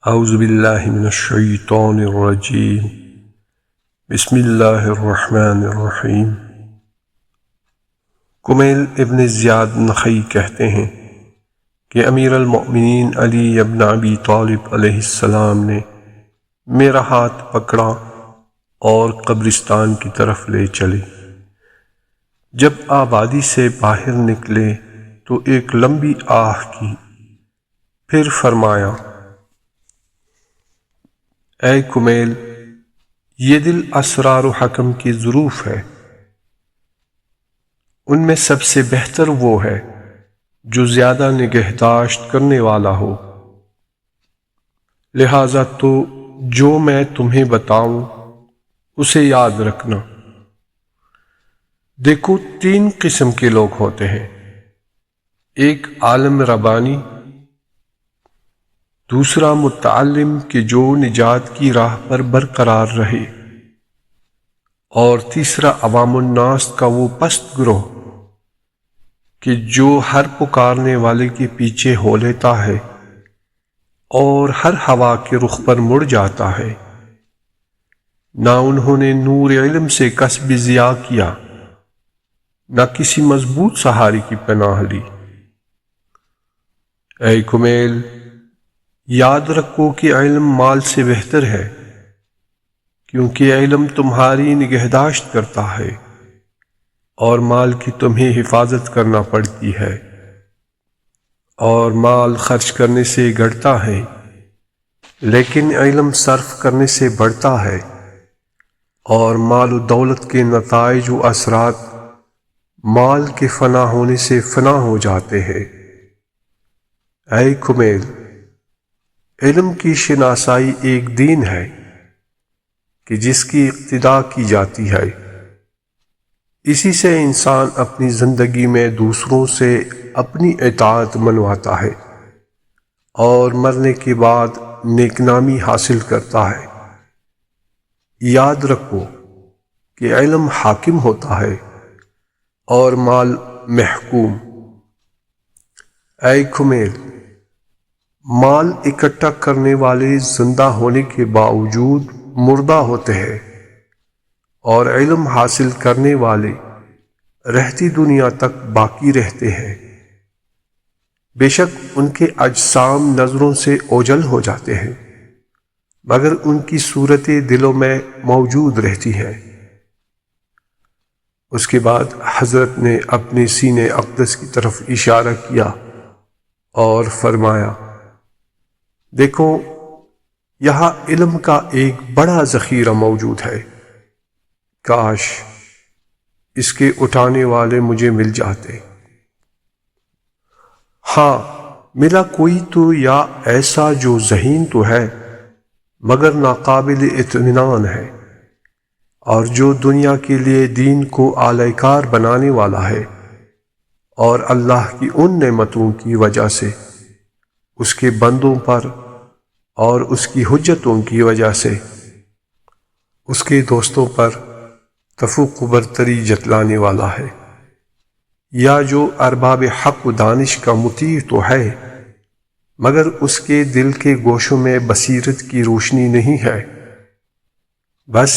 اعوذ باللہ من الشیطان الرجیم بسم اللہ الرحمن الرحیم۔ کمیل ابن زیاد نخعی کہتے ہیں کہ امیر المؤمنین علی ابن ابی طالب علیہ السلام نے میرا ہاتھ پکڑا اور قبرستان کی طرف لے چلے۔ جب آبادی سے باہر نکلے تو ایک لمبی آہ کی، پھر فرمایا، اے کمیل، یہ دل اسرار و حکم کی ظروف ہے، ان میں سب سے بہتر وہ ہے جو زیادہ نگہداشت کرنے والا ہو، لہذا تو جو میں تمہیں بتاؤں اسے یاد رکھنا۔ دیکھو، 3 قسم کے لوگ ہوتے ہیں، ایک عالم ربانی، دوسرا متعلم کہ جو نجات کی راہ پر برقرار رہے، اور تیسرا عوام الناس کا وہ پست گروہ کہ جو ہر پکارنے والے کے پیچھے ہو لیتا ہے اور ہر ہوا کے رخ پر مڑ جاتا ہے۔ نہ انہوں نے نور علم سے کسب ضیاء کیا، نہ کسی مضبوط سہارے کی پناہ لی۔ اے کمیل، یاد رکھو کہ علم مال سے بہتر ہے، کیونکہ علم تمہاری نگہداشت کرتا ہے اور مال کی تمہیں حفاظت کرنا پڑتی ہے، اور مال خرچ کرنے سے گھٹتا ہے لیکن علم صرف کرنے سے بڑھتا ہے، اور مال و دولت کے نتائج و اثرات مال کے فنا ہونے سے فنا ہو جاتے ہیں۔ اے کمیل، علم کی شناسائی ایک دین ہے کہ جس کی اقتداء کی جاتی ہے، اسی سے انسان اپنی زندگی میں دوسروں سے اپنی اطاعت منواتا ہے اور مرنے کے بعد نیک نامی حاصل کرتا ہے۔ یاد رکھو کہ علم حاکم ہوتا ہے اور مال محکوم۔ اے کمیل، مال اکٹھا کرنے والے زندہ ہونے کے باوجود مردہ ہوتے ہیں، اور علم حاصل کرنے والے رہتی دنیا تک باقی رہتے ہیں، بے شک ان کے اجسام نظروں سے اوجھل ہو جاتے ہیں مگر ان کی صورتیں دلوں میں موجود رہتی ہیں۔ اس کے بعد حضرت نے اپنے سینے اقدس کی طرف اشارہ کیا اور فرمایا، دیکھو، یہاں علم کا ایک بڑا ذخیرہ موجود ہے، کاش اس کے اٹھانے والے مجھے مل جاتے۔ ہاں، ملا کوئی تو یا ایسا جو ذہین تو ہے مگر ناقابل اطمینان ہے، اور جو دنیا کے لیے دین کو اعلی کار بنانے والا ہے، اور اللہ کی ان نعمتوں کی وجہ سے اس کے بندوں پر اور اس کی حجتوں کی وجہ سے اس کے دوستوں پر تفوق و برتری جتلانے والا ہے، یا جو ارباب حق و دانش کا مطیع تو ہے مگر اس کے دل کے گوشوں میں بصیرت کی روشنی نہیں ہے۔ بس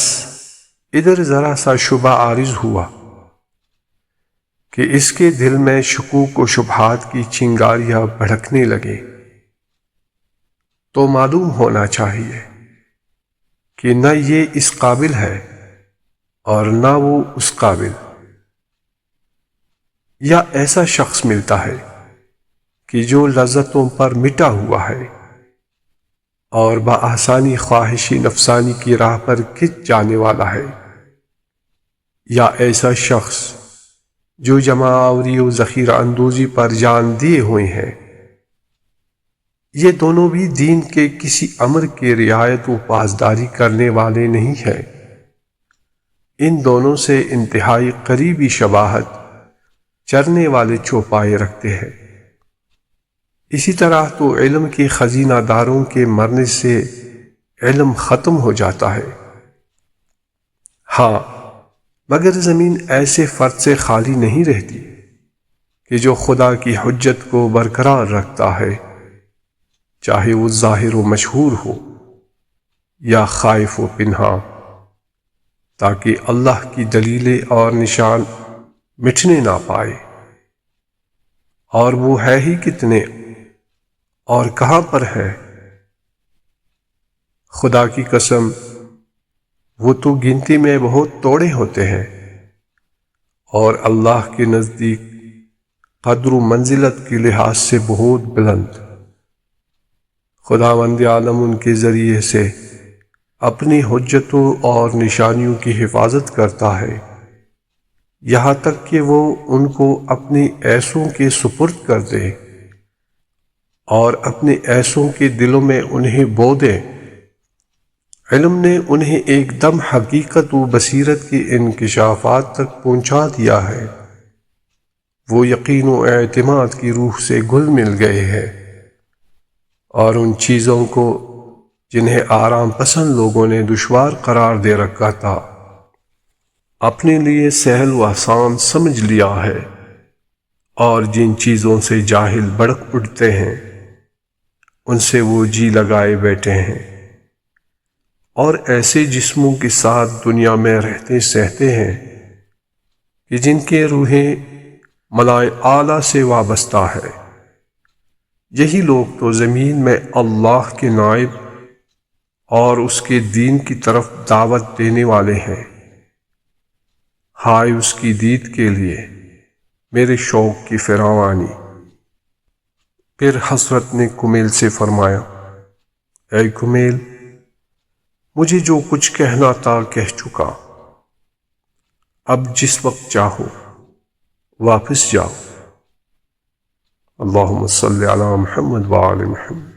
ادھر ذرا سا شبہ عارض ہوا کہ اس کے دل میں شکوک و شبہات کی چنگاریاں بھڑکنے لگے، تو معلوم ہونا چاہیے کہ نہ یہ اس قابل ہے اور نہ وہ اس قابل، یا ایسا شخص ملتا ہے کہ جو لذتوں پر مٹا ہوا ہے اور بآسانی خواہش نفسانی کی راہ پر کھنچ جانے والا ہے، یا ایسا شخص جو جمع آوری و ذخیرہ اندوزی پر جان دیے ہوئے ہیں۔ یہ دونوں بھی دین کے کسی امر کے رعایت و پاسداری کرنے والے نہیں ہیں، ان دونوں سے انتہائی قریبی شباہت چرنے والے چوپائے رکھتے ہیں۔ اسی طرح تو علم کے خزینہ داروں کے مرنے سے علم ختم ہو جاتا ہے۔ ہاں، مگر زمین ایسے فرد سے خالی نہیں رہتی کہ جو خدا کی حجت کو برقرار رکھتا ہے چاہے وہ ظاہر و مشہور ہو یا خائف و پنہاں، تاکہ اللہ کی دلیلیں اور نشان مٹنے نہ پائے۔ اور وہ ہے ہی کتنے اور کہاں پر ہے؟ خدا کی قسم، وہ تو گنتی میں بہت توڑے ہوتے ہیں، اور اللہ کے نزدیک قدر و منزلت کے لحاظ سے بہت بلند۔ خداوند عالم ان کے ذریعے سے اپنی حجتوں اور نشانیوں کی حفاظت کرتا ہے، یہاں تک کہ وہ ان کو اپنی عیسوں کے سپرد کر دے اور اپنے عیسوں کے دلوں میں انہیں بو دے۔ علم نے انہیں ایک دم حقیقت و بصیرت کے انکشافات تک پہنچا دیا ہے، وہ یقین و اعتماد کی روح سے گھل مل گئے ہیں، اور ان چیزوں کو جنہیں آرام پسند لوگوں نے دشوار قرار دے رکھا تھا اپنے لیے سہل و آسان سمجھ لیا ہے، اور جن چیزوں سے جاہل بڑک اٹھتے ہیں ان سے وہ جی لگائے بیٹھے ہیں، اور ایسے جسموں کے ساتھ دنیا میں رہتے سہتے ہیں کہ جن کے روحیں ملائے اعلیٰ سے وابستہ ہے۔ یہی لوگ تو زمین میں اللہ کے نائب اور اس کے دین کی طرف دعوت دینے والے ہیں۔ ہائے اس کی دید کے لیے میرے شوق کی فراوانی۔ پھر حضرت نے کمیل سے فرمایا، اے کمیل، مجھے جو کچھ کہنا تھا کہہ چکا، اب جس وقت چاہو واپس جاؤ۔ اللہم صلی علی محمد وآل محمد۔